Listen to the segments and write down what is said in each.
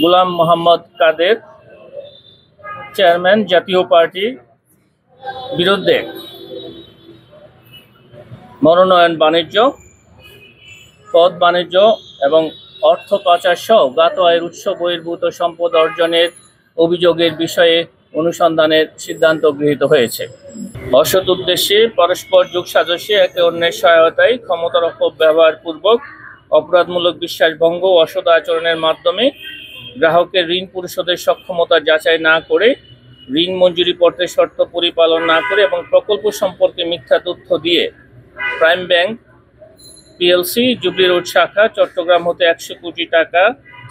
গোলাম মোহাম্মদ কাদের chairman জাতীয় পার্টির বিরুদ্ধে মনোনয়ন বাণিজ্য, পদ বাণিজ্য এবং অর্থ পাচার সহ জ্ঞাত আয়ের উৎস বহির্ভূত সম্পদ অর্জনের অভিযোগের বিষয়ে অনুসন্ধানের সিদ্ধান্ত গৃহীত হয়েছে। অসৎ উদ্দেশ্যে পরস্পর যোগসাজশে একে অন্যের সহায়তায় ক্ষমতার অপব্যবহারপূর্বক অপরাধমূলক বিশ্বাসভঙ্গ ও অসৎ আচরণের মাধ্যমে গ্রাহকের ঋণ পরিশোধের সক্ষমতা যাচাই না করে, ঋণ মঞ্জুরি পত্রের শর্ত পরিপালন না করে এবং প্রকল্প সম্পর্কে মিথ্যা তথ্য দিয়ে prime bank PLC jubilee road শাখা চট্টগ্রাম হতে 100 কোটি টাকা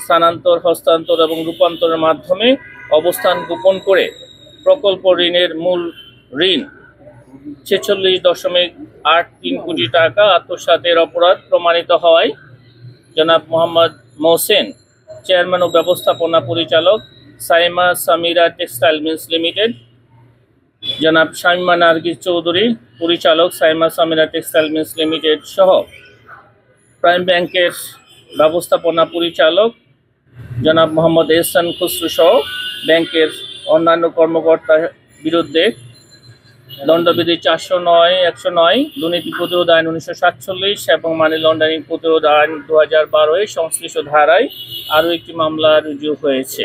স্থানান্তর, হস্তান্তর এবং রূপান্তরের মাধ্যমে অবস্থান গোপন করে প্রকল্প ঋণের মূল ঋণ 46.83 কোটি টাকা আত্মসাতের অপরাধ প্রমাণিত হওয়ায় জনাব মোহাম্মদ মোহসেন চেয়ারম্যান ও ব্যবস্থাপনা পরিচালক Saima Samira textile mills limited, জনাব শামিমা নার্গিস চৌধুরী পরিচালক Saima Samira textile mills limited সহ প্রাইম ব্যাংকের ব্যবস্থাপনা পরিচালক জনাব মোহাম্মদ এহসান খুসরু সহ ব্যাংকের অন্যান্য কর্মকর্তার বিরুদ্ধে দণ্ডবিধি 409, দুর্নীতি প্রতিরোধ আইন 1947 এবং মানি লন্ডারিং প্রতিরোধ আইন 2012 সংশ্লিষ্ট ধারায় আরও একটি মামলা রুজু হয়েছে।